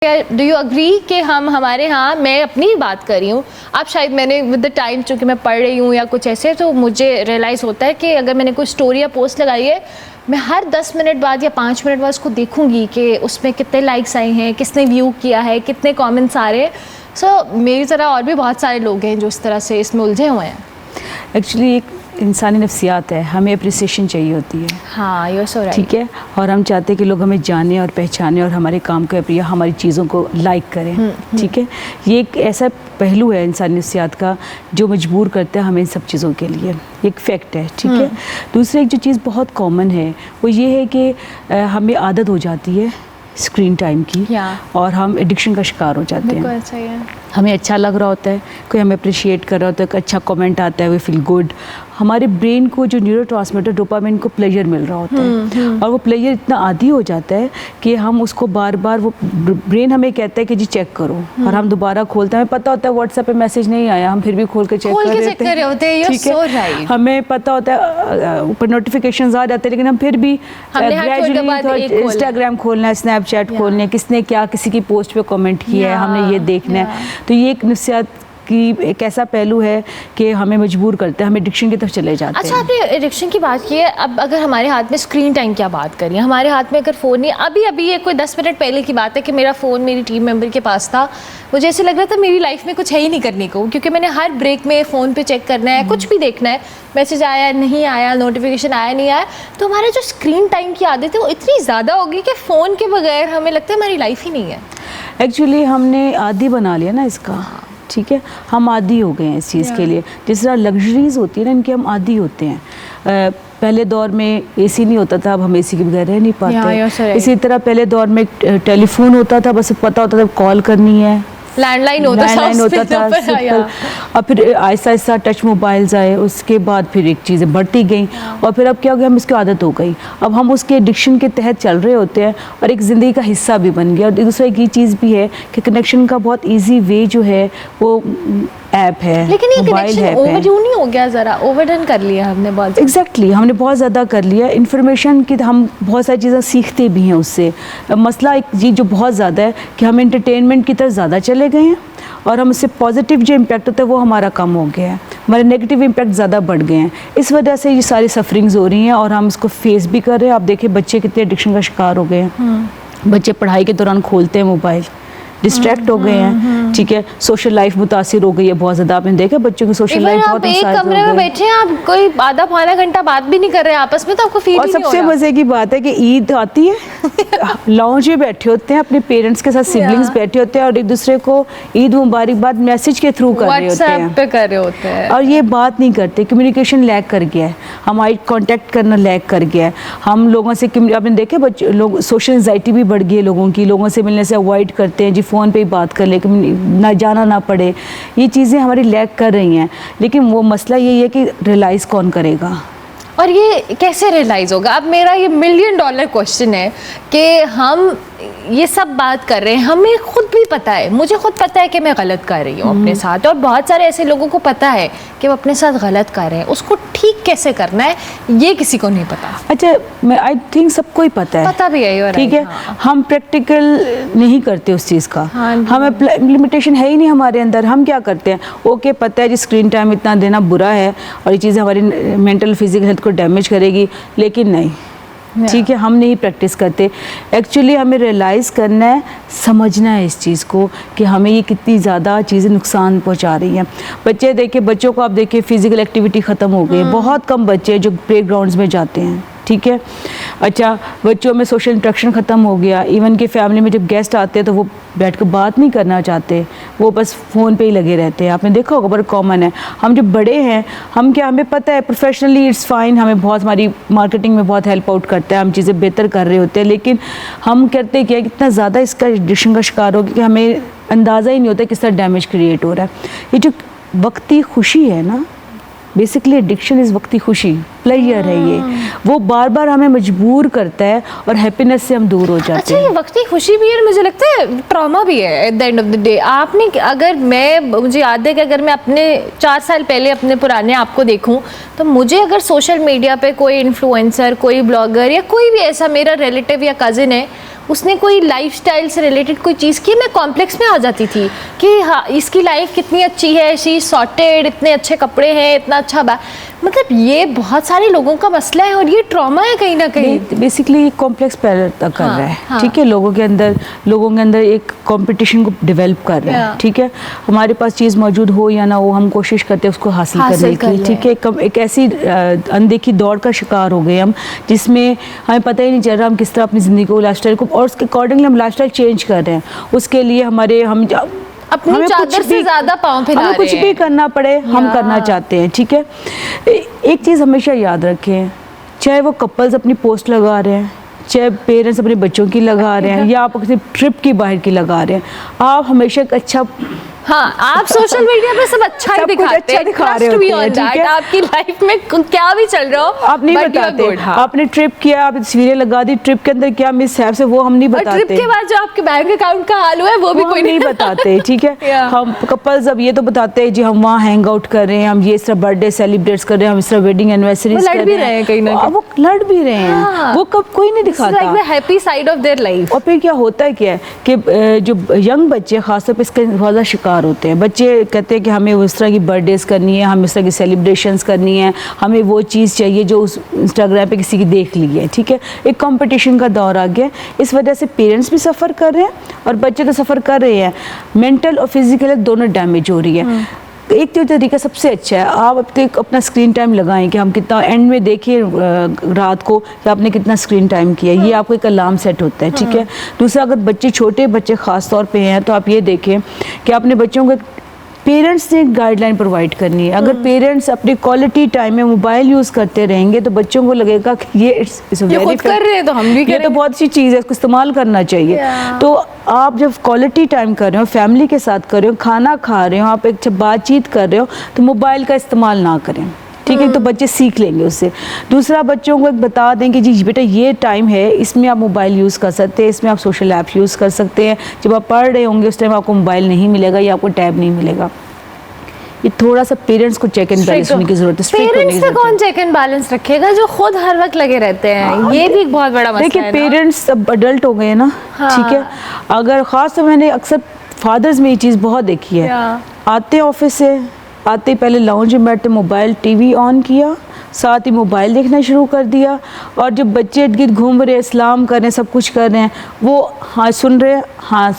Do you agree कि हम हमारे यहाँ, मैं अपनी बात कर रही हूँ, अब शायद मैंने विद द टाइम चूँकि मैं पढ़ रही हूँ या कुछ ऐसे, तो मुझे रियलाइज़ होता है कि अगर मैंने कोई स्टोरी या पोस्ट लगाई है, मैं हर 10 मिनट बाद या 5 मिनट बाद उसको देखूँगी कि उसमें कितने लाइक्स आए हैं, किसने व्यू किया है, कितने कमेंट्स आ रहे हैं। सो मेरी तरह और भी बहुत सारे लोग हैं जो इस तरह से इसमें उलझे हुए हैं। एक्चुअली एक इंसानी नफ्सियात है, हमें अप्रिसिएशन चाहिए होती है। हाँ, यू सो राइट। ठीक है, और हम चाहते हैं कि लोग हमें जाने और पहचाने और हमारे काम को या हमारी चीज़ों को लाइक करें। ठीक है, ये एक ऐसा पहलू है इंसानी नफ्सियात का जो मजबूर करता है हमें इन सब चीज़ों के लिए, एक फैक्ट है। ठीक है, दूसरी एक जो चीज़ बहुत कॉमन है वो ये है कि हमें आदत हो जाती है स्क्रीन टाइम की और हम एडिक्शन का शिकार हो जाते हैं। हमें अच्छा लग रहा होता है, कोई हमें अप्रिशिएट कर रहा होता है, कोई अच्छा कमेंट आता है, वी फील गुड। हमारे ब्रेन को जो न्यूरोट्रांसमीटर डोपामिन को प्लेजर मिल रहा होता है और वो प्लेजर इतना आदी हो जाता है कि हम उसको बार बार, वो ब्रेन हमें कहता है कि जी चेक करो, और हम दोबारा खोलते हैं, हमें पता होता है व्हाट्सएप पे मैसेज नहीं आया, हम फिर भी खोल के चेक कर रहे होते हैं। ठीक है, हमें पता होता है ऊपर नोटिफिकेशंस आ जाते हैं, लेकिन हम फिर भी ग्रेजुअली इंस्टाग्राम खोलना है, स्नैपचैट खोलना है, किसने क्या किसी की पोस्ट पे कमेंट किया है, हमने ये देखना है। तो ये एक नफ्सियात की एक ऐसा पहलू है कि हमें मजबूर करता है, हम एडिक्शन की तरफ चले जाते हैं। अच्छा, आपने एडिक्शन की बात की है, अब अगर हमारे हाथ में स्क्रीन टाइम क्या बात करिए, हमारे हाथ में अगर फ़ोन नहीं, अभी ये कोई 10 मिनट पहले की बात है कि मेरा फ़ोन मेरी टीम मेंबर के पास था, मुझे ऐसे लग रहा था मेरी लाइफ में कुछ है ही नहीं करने को, क्योंकि मैंने हर ब्रेक में फ़ोन पे चेक करना है, कुछ भी देखना है, मैसेज आया नहीं आया, नोटिफिकेशन आया नहीं आया। तो हमारा जो स्क्रीन टाइम की आदत है वो इतनी ज़्यादा होगी कि फ़ोन के बगैर हमें लगता है हमारी लाइफ ही नहीं है। एक्चुअली हमने आदी बना लिया ना इसका। ठीक है, हम आदी हो गए हैं इस चीज़ के लिए। जिस तरह लग्जरीज होती है ना, इनके हम आदी होते हैं। पहले दौर में एसी नहीं होता था, अब हम एसी के बगैर रह नहीं पाते। इसी तरह पहले दौर में टेलीफोन होता था, बस पता होता था कॉल करनी है, लैंडलाइन होता था। और फिर आहिस्ता आहिस्ता टच मोबाइल्स आए, उसके बाद फिर एक चीज़ें बढ़ती गई और फिर अब क्या हो गया, हम इसकी आदत हो गई, अब हम उसके एडिक्शन के तहत चल रहे होते हैं और एक ज़िंदगी का हिस्सा भी बन गया। और दूसरा एक ये चीज़ भी है कि कनेक्शन का बहुत ईजी वे जो है वो ऐप है, लेकिन ये कनेक्शन ओवरडू नहीं हो गया, ज़रा ओवरडन कर लिया हमने बहुत। एग्जैक्टली, हमने बहुत ज़्यादा कर लिया। इन्फॉर्मेशन की हम बहुत सारी चीज़ें सीखते भी हैं उससे। मसला एक चीज़ जो बहुत ज़्यादा है कि हम एंटरटेनमेंट की तरफ ज़्यादा चले गए हैं और हम उससे पॉजिटिव जो इम्पैक्ट होता है वो हमारा कम हो गया है, हमारे नेगेटिव इम्पैक्ट ज़्यादा बढ़ गए हैं। इस वजह से ये सारी सफरिंग्स हो रही हैं और हम इसको फेस भी कर रहे हैं। आप देखिए बच्चे कितने एडिक्शन का शिकार हो गए हैं। बच्चे पढ़ाई के दौरान खोलते हैं मोबाइल, डिस्ट्रैक्ट हो गए हैं। ठीक है, सोशल लाइफ मुतासिर हो गई है बहुत ज़्यादा। आपने देखा बच्चों की सोशल लाइफ बहुत एक कमरे में बैठे हैं, आप कोई आधा पौना घंटा बात भी नहीं कर रहे हैं आपस में, तो आपको फील नहीं हो रहा। और सबसे मजे की बात है कि ईद आती है, लॉन्च में बैठे होते हैं अपने पेरेंट्स के साथ, सिबलिंग्स बैठे होते हैं और एक दूसरे को ईद मुबारकबाद मैसेज के थ्रू कर रहे होते हैं और ये बात नहीं करते। कम्युनिकेशन लैग कर गया है, हमारी कांटेक्ट करना लैग कर गया है। हम लोगों से, आपने देखे बच्चे लोग, सोशल एंजाइटी भी बढ़ गई है लोगों की, लोगों से मिलने से अवॉइड करते हैं, जी फ़ोन पे ही बात कर ले, ना जाना ना पड़े। ये चीज़ें हमारी लैग कर रही हैं, लेकिन वो मसला यही है कि रियलाइज़ कौन करेगा और ये कैसे रियलाइज़ होगा। अब मेरा ये $1 मिलियन क्वेश्चन है कि हम ये सब बात कर रहे हैं, हमें खुद भी पता है, मुझे खुद पता है कि मैं गलत कर रही हूँ अपने साथ, और बहुत सारे ऐसे लोगों को पता है कि वो अपने साथ गलत कर रहे हैं, उसको ठीक कैसे करना है ये किसी को नहीं पता। अच्छा, मैं आई थिंक सबको ही पता है, पता भी है, ठीक है। हम प्रैक्टिकल नहीं करते उस चीज़ का, हमें इम्प्लीमेंटेशन है ही नहीं हमारे अंदर। हम क्या करते हैं, ओके पता है जी स्क्रीन टाइम इतना देना बुरा है और ये चीज़ें हमारी मेंटल फिजिकल हेल्थ को डैमेज करेगी, लेकिन नहीं, ठीक है, हम नहीं प्रैक्टिस करते। एक्चुअली हमें रियलाइज़ करना है, समझना है इस चीज़ को कि हमें ये कितनी ज़्यादा चीज़ें नुकसान पहुंचा रही हैं। बच्चे देखिए, बच्चों को आप देखिए फिज़िकल एक्टिविटी ख़त्म हो गई, बहुत कम बच्चे जो प्ले ग्राउंड्स में जाते हैं। ठीक है, अच्छा, बच्चों में सोशल इंटरेक्शन ख़त्म हो गया। इवन कि फैमिली में जब गेस्ट आते हैं तो वो बैठ कर बात नहीं करना चाहते, वो बस फ़ोन पे ही लगे रहते हैं। आपने देखा होगा, बड़ा कॉमन है। हम जब बड़े हैं, हम क्या, हमें पता है प्रोफेशनली इट्स फाइन, हमें बहुत, हमारी मार्केटिंग में बहुत हेल्प आउट करता है, हम चीज़ें बेहतर कर रहे होते हैं, लेकिन हम करते क्या, कितना ज़्यादा इसका एडिक्शन का शिकार हो गया कि हमें अंदाज़ा ही नहीं होता किस तरह डैमेज क्रिएट हो रहा है। ये जो वक्ती खुशी है ना, बेसिकली एडिक्शन इज़ वक्ती खुशी, प्लेयर है ये, वो बार बार हमें मजबूर करता है और हैप्पीनेस से हम दूर हो जाते हैं। अच्छा, ये वक्ती खुशी भी है, मुझे लगता है ट्रॉमा भी है at the end of the day. आपने, अगर मुझे याद है कि अगर मैं अपने 4 साल पहले अपने पुराने आप को देखूं, तो मुझे अगर सोशल मीडिया पे कोई इन्फ्लुएंसर, कोई ब्लॉगर या कोई भी ऐसा मेरा रिलेटिव या कज़िन है, उसने कोई लाइफस्टाइल से रिलेटेड कोई चीज़ की, मैं कॉम्प्लेक्स में आ जाती थी कि हाँ इसकी लाइफ कितनी अच्छी है, शी सॉर्टेड, इतने अच्छे कपड़े हैं, इतना अच्छा मतलब ये बहुत सारे लोगों का मसला है और ये ट्रॉमा है कहीं ना कहीं। बेसिकली कॉम्प्लेक्स पैदा कर रहा है, हाँ। ठीक है, लोगों के अंदर एक कंपटीशन को डेवलप कर रहा है, ठीक है। हमारे पास चीज़ मौजूद हो या ना हो, हम कोशिश करते हैं उसको हासिल करने की, ठीक है। एक ऐसी अनदेखी दौड़ का शिकार हो गए हम, जिसमें हमें पता ही नहीं चल रहा हम किस तरह अपनी ज़िंदगी को, लाइफस्टाइल को, और उसके अकॉर्डिंगली हम लाइफस्टाइल चेंज कर रहे हैं। उसके लिए हम अपनी चादर से ज़्यादा पाँव फैला रहे हैं, कुछ भी करना पड़े हम करना चाहते हैं, ठीक है। एक चीज़ हमेशा याद रखें, चाहे वो कपल्स अपनी पोस्ट लगा रहे हैं, चाहे पेरेंट्स अपने बच्चों की लगा रहे हैं, या आप अपनी ट्रिप की बाहर की लगा रहे हैं, आप हमेशा एक अच्छा, हाँ आप सोशल मीडिया पे सब अच्छा ही दिखाते हैं, दिखा रहे होते हैं, ठीक है। आपकी लाइफ में क्या भी चल रहा हो आप नहीं बताते, आपने ट्रिप किया, आप तस्वीरें लगा दी, ट्रिप के अंदर क्या मिस है वो हम नहीं बताते, ट्रिप के बाद जो आपके बैंक अकाउंट का हाल हुआ है वो भी कोई नहीं बताते, ठीक है। हम कपल्स अब ये तो बताते हैं जी हम वहाँ हैंग आउट कर रहे हैं, हम ये इस तरह बर्थडे सेलिब्रेट कर रहे हैं, हम इस तरह वेडिंग एनिवर्सरी लड़ भी रहे हैं कहीं ना कहीं, वो लड़ भी रहे हैं, वो कब कोई नहीं दिखाता, happy side of their life. और फिर क्या होता है क्या है कि जो यंग बच्चे खासतौर पर इसके बहुत ज़्यादा शिकार होते हैं। बच्चे कहते हैं कि हमें उस तरह की बर्थडेज करनी है, हमें इस तरह की सेलिब्रेशंस करनी है, हमें वो चीज़ चाहिए जो उस इंस्टाग्राम पे किसी की देख ली है, ठीक है। एक कंपटीशन का दौर आ गया, इस वजह से पेरेंट्स भी सफ़र कर रहे हैं और बच्चे तो सफ़र कर रहे हैं, मेंटल और फिजिकल दोनों डैमेज हो रही है। एक तो तरीका सबसे अच्छा है, आप अब तक अपना स्क्रीन टाइम लगाएं कि हम कितना, एंड में देखिए रात को कि आपने कितना स्क्रीन टाइम किया, ये आपको एक अलार्म सेट होता है, ठीक है। दूसरा, अगर बच्चे छोटे बच्चे ख़ास तौर पे हैं तो आप ये देखें कि अपने बच्चों को पेरेंट्स ने गाइडलाइन प्रोवाइड करनी है। अगर पेरेंट्स अपनी क्वालिटी टाइम में मोबाइल यूज़ करते रहेंगे तो बच्चों को लगेगा कि ये खुद कर रहे हैं तो हम भी करें, ये तो बहुत अच्छी चीज़ है, इसको इस्तेमाल करना चाहिए। तो आप जब क्वालिटी टाइम कर रहे हो, फैमिली के साथ कर रहे हो, खाना खा रहे हो, आप एक बातचीत कर रहे हो, तो मोबाइल का इस्तेमाल ना करें, ठीक है। तो बच्चे सीख लेंगे उससे। दूसरा, बच्चों को एक बता दें कि जी बेटा ये टाइम है, इसमें आप मोबाइल यूज़ कर सकते हैं, इसमें आप सोशल ऐप यूज़ कर सकते हैं, जब आप पढ़ रहे होंगे उस टाइम आपको मोबाइल नहीं मिलेगा या आपको टैब नहीं मिलेगा। ये थोड़ा सा पेरेंट्स को चेक एंड बैलेंस करने की जरूरत है। पेरेंट्स पे कौन चेक एंड बैलेंस रखेगा जो खुद हर वक्त लगे रहते हैं, ये भी एक बहुत बड़ा मसला है। देखिए पेरेंट्स अब अडल्ट हो गए हैं ना, ठीक है। अगर ख़ास तो मैंने अक्सर फादर्स में ये चीज़ बहुत देखी है, आते ऑफिस से आते पहले लाउंज में बैठते, मोबाइल टीवी ऑन किया, साथ ही मोबाइल देखना शुरू कर दिया, और जब बच्चे इर्द गिर्द घूम रहे हैं, सलाम कर रहे हैं, सब कुछ कर रहे हैं, वो हाँ सुन रहे हैं, हाँ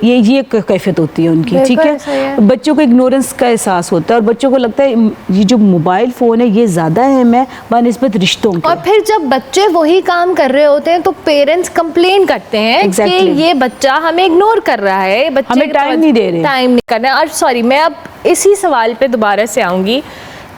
ये कैफियत होती है उनकी, ठीक है। बच्चों को इग्नोरेंस का एहसास होता है और बच्चों को लगता है ये जो मोबाइल फ़ोन है ये ज़्यादा अहम है बनिस्बत रिश्तों के। और फिर जब बच्चे वही काम कर रहे होते हैं तो पेरेंट्स कंप्लेन करते हैं कि ये बच्चा हमें इग्नोर कर रहा है, बच्चे हमें टाइम नहीं दे रहे, टाइम नहीं कर रहे। और सॉरी, मैं अब इसी सवाल पे दोबारा से आऊँगी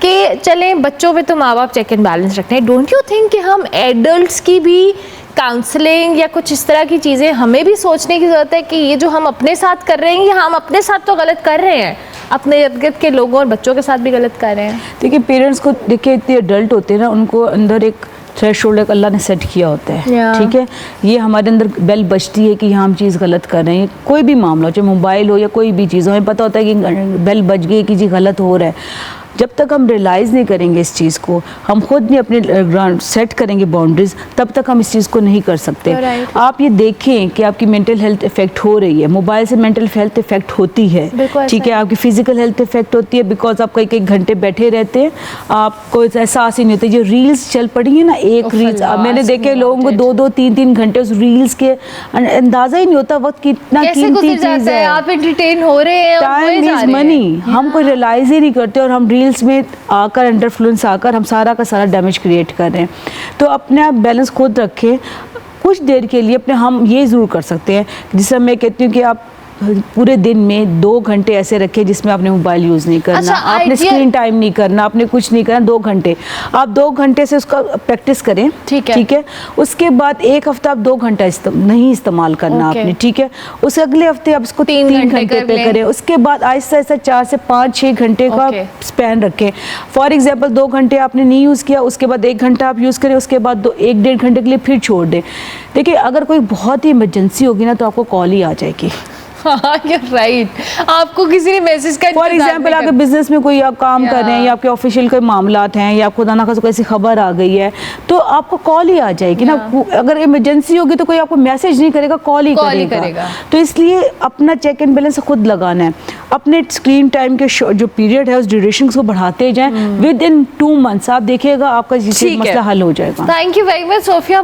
कि चलें बच्चों पे तो माँ बाप चेक एंड बैलेंस रखते हैं, डोंट यू थिंक कि हम एडल्ट्स की भी काउंसलिंग या कुछ इस तरह की चीज़ें हमें भी सोचने की ज़रूरत है कि ये जो हम अपने साथ कर रहे हैं ये हम अपने साथ तो गलत कर रहे हैं, अपने इर्द गिर्द के लोगों और बच्चों के साथ भी गलत कर रहे हैं। देखिए पेरेंट्स को देखिए इतने अडल्ट होते हैं ना, उनको अंदर एक थ्रेशोल्ड एक अल्लाह ने सेट किया होता है, ठीक है। ये हमारे अंदर बेल बजती है कि हम चीज़ गलत कर रहे हैं, कोई भी मामला हो, चाहे मोबाइल हो या कोई भी चीज़ हो, हमें पता होता है कि बेल बज गई कि जी गलत हो रहा है। जब तक हम रियलाइज़ नहीं करेंगे इस चीज़ को, हम खुद नहीं अपने सेट करेंगे बाउंड्रीज, तब तक हम इस चीज़ को नहीं कर सकते। आप ये देखें कि आपकी मेंटल हेल्थ इफेक्ट हो रही है, मोबाइल से मेंटल हेल्थ इफेक्ट होती है, ठीक है। आपकी फिजिकल हेल्थ इफेक्ट होती है बिकॉज आप कई घंटे बैठे रहते हैं, आपको एहसास ही नहीं होता। जो रील्स चल पड़ी है ना, एक रील्स मैंने देखे लोगों को 2-2, 3-3 घंटे उस रील्स के अंदाज़ा ही नहीं होता वक्त कितना कीमती चीज़ है। आप एंटरटेन हो रहे हैं, टाइम इज मनी, हम कोई रियलाइज़ ही नहीं करते और हम में आकर अंडर इन्फ्लुएंस आकर हम सारा का सारा डैमेज क्रिएट कर रहे हैं। तो अपने आप बैलेंस खुद रखें कुछ देर के लिए अपने। हम ये ज़रूर कर सकते हैं, जिससे मैं कहती हूँ कि आप पूरे दिन में 2 घंटे ऐसे रखें जिसमें आपने मोबाइल यूज़ नहीं करना, आपने स्क्रीन टाइम नहीं करना, आपने कुछ नहीं करना। 2 घंटे आप 2 घंटे से उसका प्रैक्टिस करें, ठीक है। उसके बाद 1 हफ्ता आप 2 घंटा नहीं इस्तेमाल करना आपने, ठीक है। उसके अगले हफ्ते आप इसको 3 घंटे पे करें। उसके बाद आहिस्ता आहिस्ता 4 से 5-6 घंटे का स्पैन रखें। फॉर एग्जाम्पल 2 घंटे आपने नहीं यूज़ किया, उसके बाद 1 घंटा आप यूज़ करें, उसके बाद 1-1.5 घंटे के लिए फिर छोड़ दें। देखिए अगर कोई बहुत ही इमरजेंसी होगी ना तो आपको कॉल ही आ जाएगी, You're right. आपको किसी ने मैसेज कर फॉर एग्जाम्पल आपके बिजनेस में कोई आप काम कर रहे हैं या आपके ऑफिशियल कोई मामलात हैं या खुदा ना खास्ता कोई ऐसी खबर आ गई है तो आपको कॉल ही आ जाएगी ना। अगर इमरजेंसी होगी तो कोई आपको मैसेज नहीं करेगा, कॉल ही करेगा। तो इसलिए अपना चेक एंड बैलेंस खुद लगाना है। अपने स्क्रीन टाइम के जो पीरियड है उस ड्यूरेशन को बढ़ाते जाएं। विद इन 2 months आप देखिएगा आपका ये मसला हल हो जाएगा। Thank you very much Sophia.